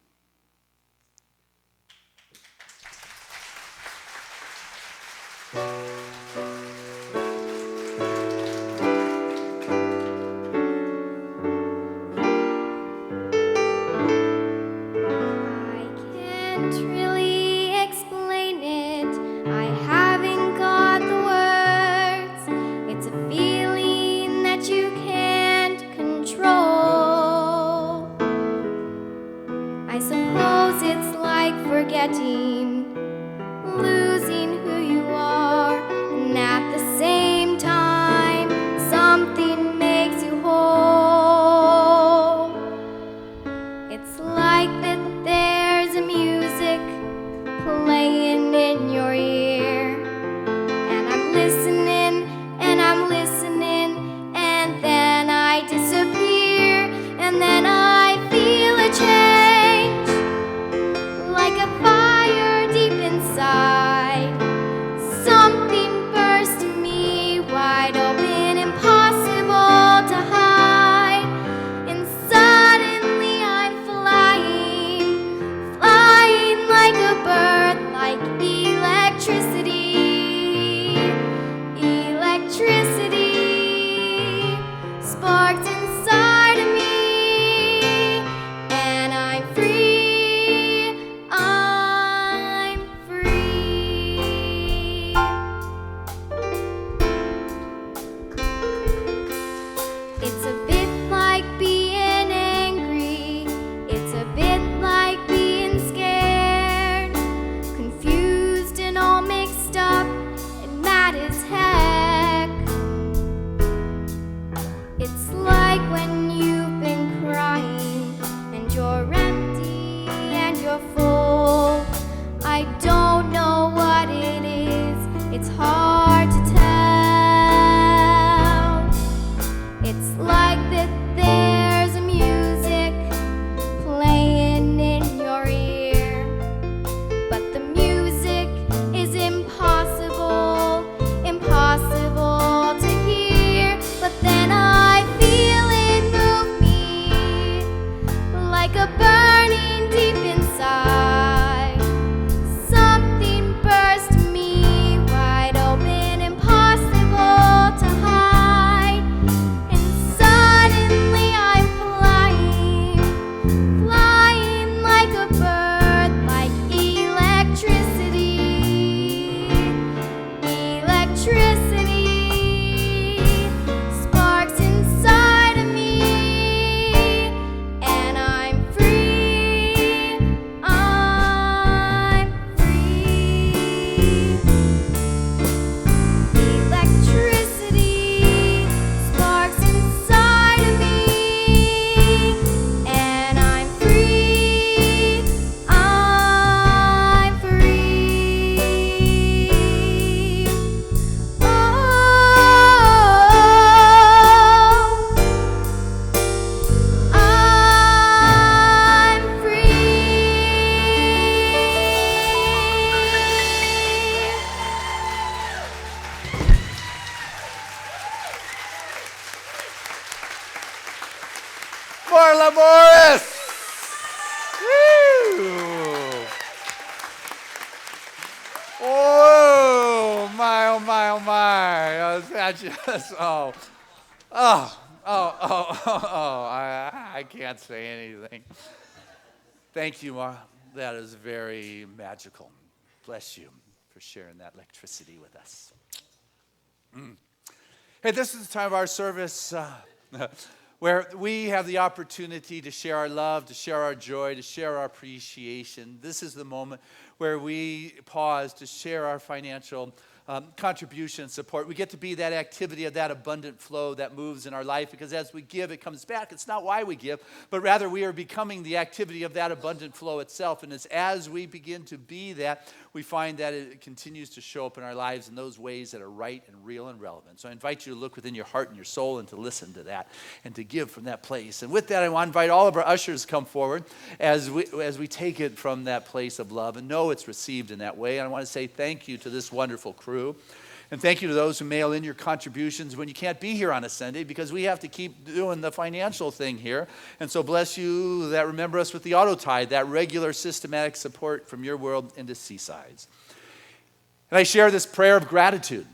Losing who you are, and at the same time, something makes you whole. It's like that there's a music playing in your ear, and I'm listening, and then I disappear, and then I feel a change, like a fire deep inside. Something burst in me, wide open, impossible to hide. And suddenly I'm flying, flying like a bird, like electricity. Electricity sparked inside of me, and I'm free. I'm free. It's a bit like being angry. It's a bit like being scared, confused and all mixed up and mad as heck. It's like when you've been crying and you're empty and you're full. I don't know what it is, it's hard to tell. It's like that there's a music playing in your ear, but the music is impossible, impossible to hear. But then I feel it move me, like a burning deep inside. Something burst in me, wide open, impossible to hide. And suddenly I'm flying, flying like a bird, like electricity. Electricity sparks inside of me, and I'm free. I'm free. Electricity sparks inside of me, and I'm free. I'm free. Oh, I'm Marla Morris! Woo! Oh, my, oh, my, oh, my. That just, I can't say anything. Thank you, Ma. That is very magical. Bless you for sharing that electricity with us. Hey, this is the time of our service where we have the opportunity to share our love, to share our joy, to share our appreciation. This is the moment where we pause to share our financial contribution and support. We get to be that activity of that abundant flow that moves in our life, because as we give, it comes back. It's not why we give, but rather we are becoming the activity of that abundant flow itself. And it's as we begin to be that, we find that it continues to show up in our lives in those ways that are right and real and relevant. So I invite you to look within your heart and your soul and to listen to that and to give from that place. And with that, I want to invite all of our ushers to come forward as we take it from that place of love and know it's received in that way. And I want to say thank you to this wonderful crew. And thank you to those who mail in your contributions when you can't be here on a Sunday, because we have to keep doing the financial thing here. And so bless you that remember us with the auto tithe, that regular systematic support from your world into Seaside's. And I share this prayer of gratitude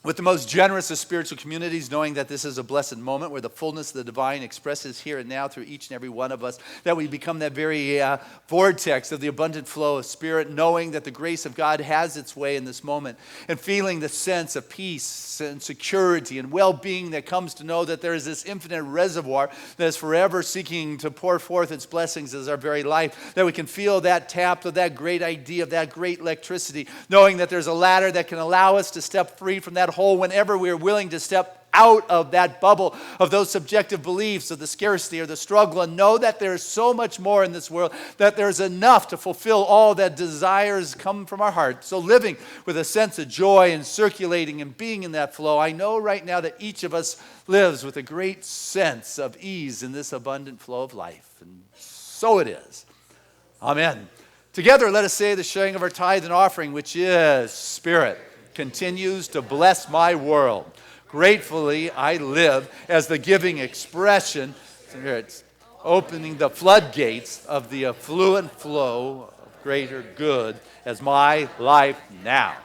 with the most generous of spiritual communities, knowing that this is a blessed moment where the fullness of the divine expresses here and now through each and every one of us, that we become that very vortex of the abundant flow of Spirit, knowing that the grace of God has its way in this moment, and feeling the sense of peace and security and well-being that comes to know that there is this infinite reservoir that is forever seeking to pour forth its blessings as our very life, that we can feel that tap of that great idea, of that great electricity, knowing that there's a ladder that can allow us to step free from that hole whenever we are willing to step out of that bubble of those subjective beliefs of the scarcity or the struggle, and know that there is so much more in this world, that there's enough to fulfill all that desires come from our heart. So living with a sense of joy and circulating and being in that flow, I know right now that each of us lives with a great sense of ease in this abundant flow of life. And so it is. Amen. Together, let us say the sharing of our tithe and offering, which is Spirit continues to bless my world. Gratefully, I live as the giving expression. It's opening the floodgates of the affluent flow of greater good as my life now.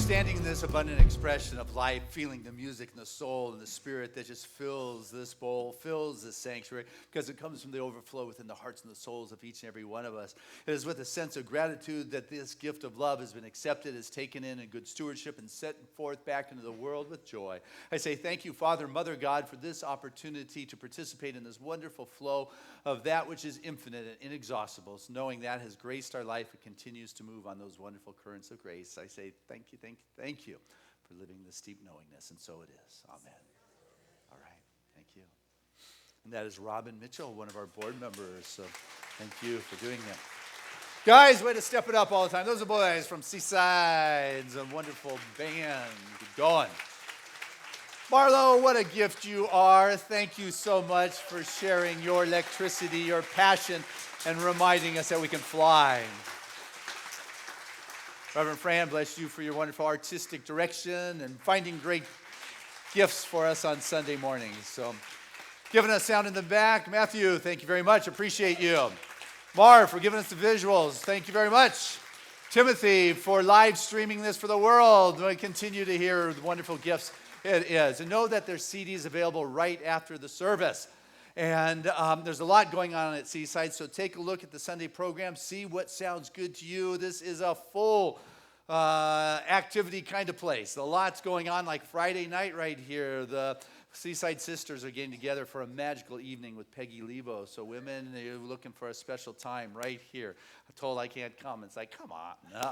standing in this abundant expression of life, feeling the music and the soul and the spirit that just fills this bowl, fills this sanctuary, because it comes from the overflow within the hearts and the souls of each and every one of us. It is with a sense of gratitude that this gift of love has been accepted, is taken in good stewardship, and set forth back into the world with joy. I say thank you, Father, Mother God, for this opportunity to participate in this wonderful flow of that which is infinite and inexhaustible, knowing that has graced our life and continues to move on those wonderful currents of grace. I say thank you, thank you, thank you for living this deep knowingness, and so it is. Amen. All right, thank you. And that is Robin Mitchell, one of our board members, so thank you for doing that. Guys, way to step it up all the time. Those are boys from Seaside, a wonderful band. Keep going. Marlo, what a gift you are. Thank you so much for sharing your electricity, your passion, and reminding us that we can fly. Reverend Fran, bless you for your wonderful artistic direction and finding great gifts for us on Sunday mornings. So, giving us sound in the back. Matthew, thank you very much. Appreciate you. Marv, for giving us the visuals. Thank you very much. Timothy, for live streaming this for the world. We continue to hear the wonderful gifts it is. And know that there's CDs available right after the service. And there's a lot going on at Seaside, so take a look at the Sunday program, see what sounds good to you. This is a full activity kind of place. A lot's going on, like Friday night right here. The Seaside Sisters are getting together for a magical evening with Peggy Lebo. So women, you're looking for a special time right here. I'm told I can't come. It's like, come on. No.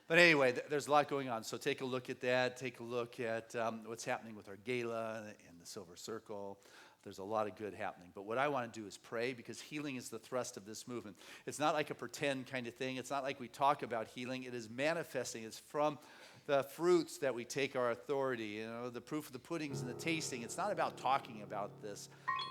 But anyway, there's a lot going on. So take a look at that. Take a look at what's happening with our gala and the Silver Circle. There's a lot of good happening. But what I want to do is pray, because healing is the thrust of this movement. It's not like a pretend kind of thing. It's not like we talk about healing. It is manifesting. It's from the fruits that we take our authority. You know, the proof of the puddings and the tasting. It's not about talking about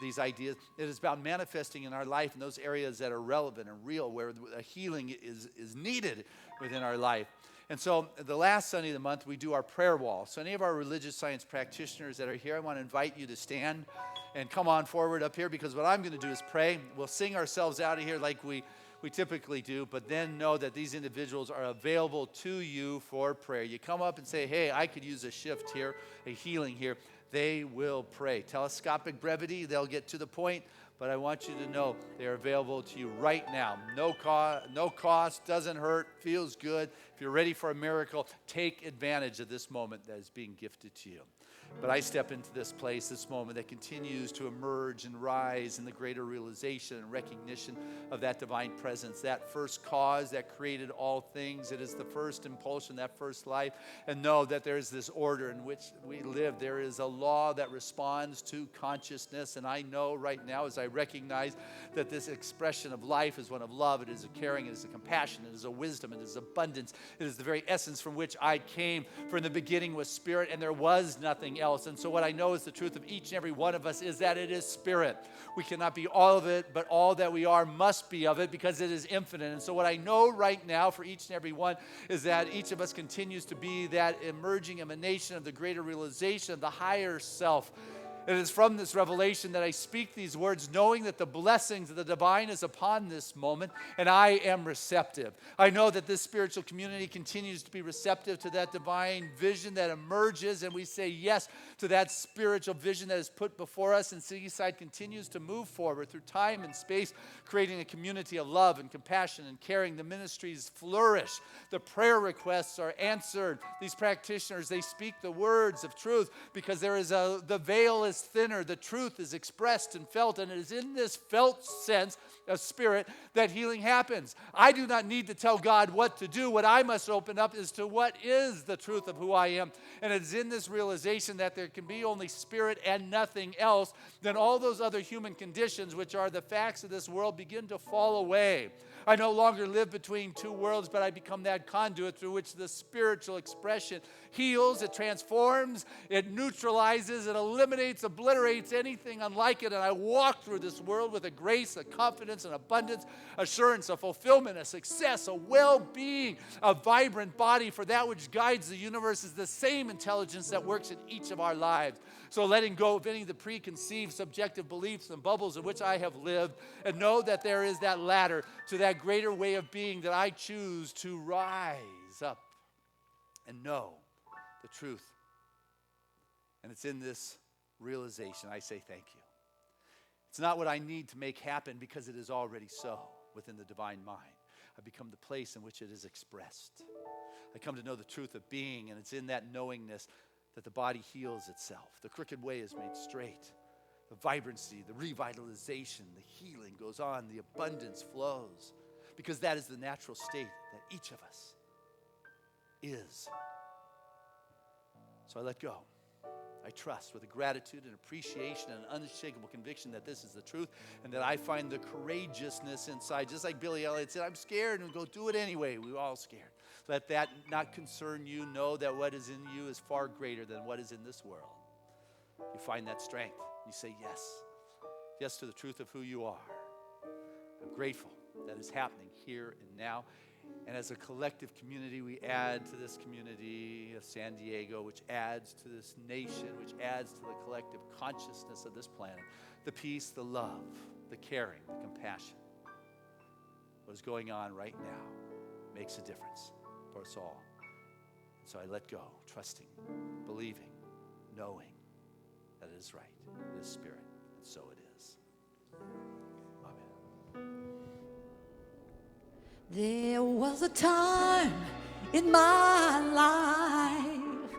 these ideas. It is about manifesting in our life in those areas that are relevant and real, where a healing is needed within our life. And so the last Sunday of the month, we do our prayer wall. So any of our religious science practitioners that are here, I want to invite you to stand and come on forward up here, because what I'm going to do is pray. We'll sing ourselves out of here like we typically do, but then know that these individuals are available to you for prayer. You come up and say, hey, I could use a shift here, a healing here. They will pray. Telescopic brevity, they'll get to the point, but I want you to know they're available to you right now. No cost, doesn't hurt, feels good. If you're ready for a miracle, take advantage of this moment that is being gifted to you. But I step into this place, this moment that continues to emerge and rise in the greater realization and recognition of that divine presence, that first cause that created all things. It is the first impulsion, that first life. And know that there is this order in which we live. There is a law that responds to consciousness. And I know right now, as I recognize that this expression of life is one of love, it is a caring, it is a compassion, it is a wisdom, it is abundance. It is the very essence from which I came. For in the beginning was spirit, and there was nothing else. And so what I know is the truth of each and every one of us is that it is spirit. We cannot be all of it, but all that we are must be of it, because it is infinite. And so what I know right now for each and every one is that each of us continues to be that emerging emanation of the greater realization of the higher self. It is from this revelation that I speak these words, knowing that the blessings of the divine is upon this moment, and I am receptive. I know that this spiritual community continues to be receptive to that divine vision that emerges, and we say yes to that spiritual vision that is put before us, and Seaside continues to move forward through time and space, creating a community of love and compassion and caring. The ministries flourish. The prayer requests are answered. These practitioners, they speak the words of truth, because there is the veil is thinner, the truth is expressed and felt, and it is in this felt sense of spirit that healing happens. I do not need to tell God what to do. What I must open up is to what is the truth of who I am. And it is in this realization that there can be only spirit and nothing else, then all those other human conditions, which are the facts of this world, begin to fall away. I no longer live between two worlds, but I become that conduit through which the spiritual expression heals, it transforms, it neutralizes, it eliminates, obliterates anything unlike it. And I walk through this world with a grace, a confidence, an abundance, assurance, a fulfillment, a success, a well-being, a vibrant body. For that which guides the universe is the same intelligence that works in each of our lives. So letting go of any of the preconceived subjective beliefs and bubbles in which I have lived, and know that there is that ladder to that greater way of being that I choose to rise up. and know the truth. And it's in this realization I say thank you. It's not what I need to make happen because it is already so within the divine mind. I become the place in which it is expressed. I come to know the truth of being, and it's in that knowingness that the body heals itself. The crooked way is made straight. The vibrancy, the revitalization, the healing goes on. The abundance flows. Because that is the natural state that each of us is. So I let go. I trust with a gratitude and appreciation and an unshakable conviction that this is the truth and that I find the courageousness inside. Just like Billy Elliot said, I'm scared and go do it anyway. We're all scared. Let that not concern you. Know that what is in you is far greater than what is in this world. You find that strength. You say yes. Yes to the truth of who you are. I'm grateful that is happening here and now. And as a collective community, we add to this community of San Diego, which adds to this nation, which adds to the collective consciousness of this planet, the peace, the love, the caring, the compassion. What is going on right now makes a difference for us all. And so I let go, trusting, believing, knowing that it is right, it is spirit, and so it is. There was a time in my life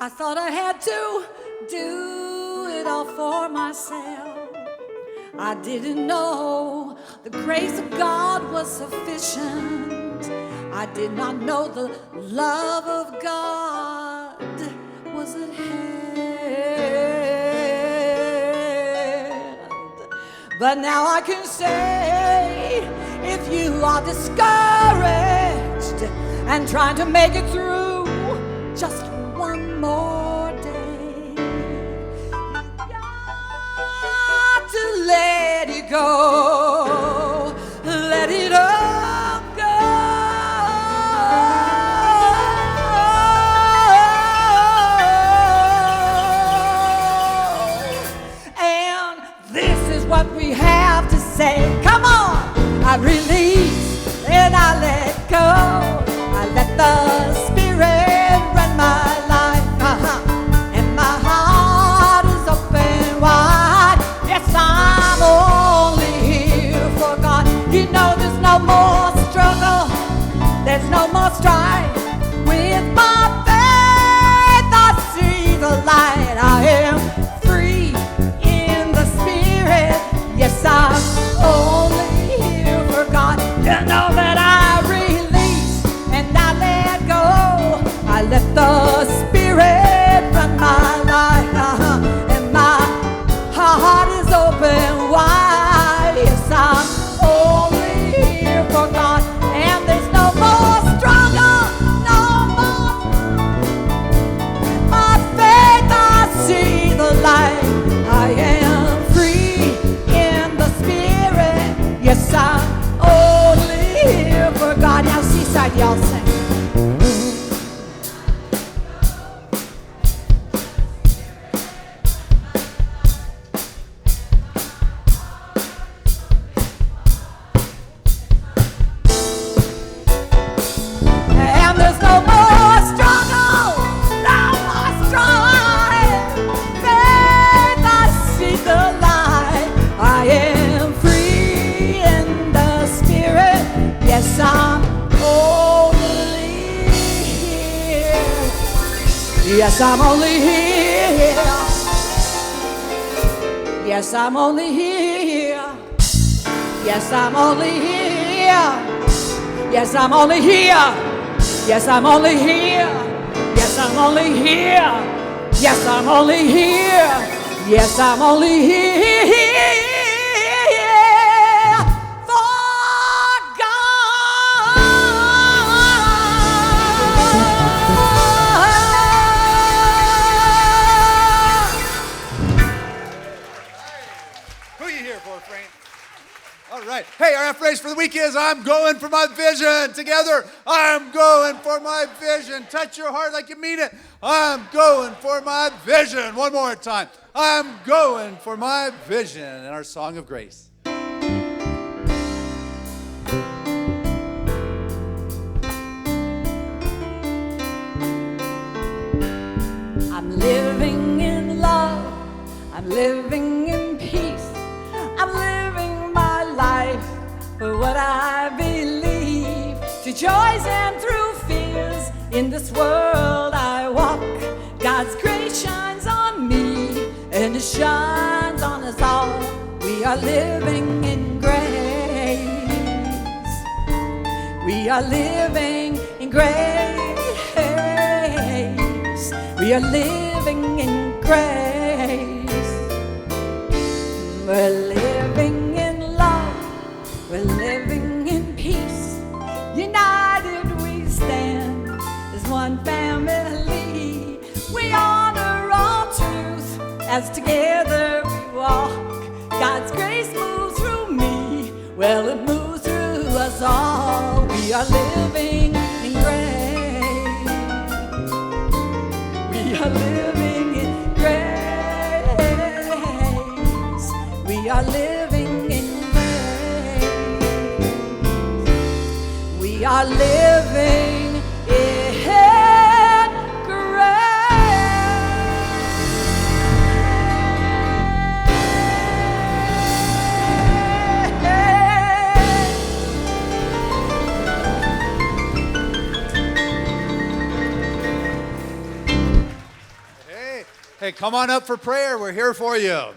I thought I had to do it all for myself. I didn't know the grace of God was sufficient. I did not know the love of God was at hand. But now I can say, if you are discouraged and trying to make it through just one more day, you've got to let it go, let it all go. And this is what we have to say. Come on! I release and I let go. I let the Spirit run my life. And my heart is open wide. Yes, I'm only here for God. You know there's no more struggle. There's no more strife. With my faith I see the light. I am free in the Spirit. Yes, I'm only God, you know that I release and I let go. I let the Spirit run my life, and my heart is open wide. Yes, I'm only here for God, and there's no more struggle, no more. My faith, I see the light. I am free in the Spirit. Yes, I'm here for God. Now Seaside, y'all sing. And there's no more struggle, no more strife. Faith, I see the light. I am free in the Spirit. Yes, I'm only here. Yes, I'm only here. Yes, I'm only here. Yes, I'm only here. Yes, I'm only here. Yes, I'm only here. Yes, I'm only here. Yes, I'm only here. Yes, I'm only here. Right. Hey, our phrase for the week is, I'm going for my vision. Together, I'm going for my vision. Touch your heart like you mean it. I'm going for my vision. One more time. I'm going for my vision. And our song of grace. I'm living in peace. I'm living my life for what I believe. Through joys and through fears, in this world I walk. God's grace shines on me, and it shines on us all. We are living in grace. We are living in grace. We are living in grace. We're living in love. We're living in peace. United we stand as one family. We honor all truth as together we walk. God's grace moves through me. Well, it moves through us all. We are living in grace. We are living in grace. We are living in grace. We are living in Hey, come on up for prayer. We're here for you.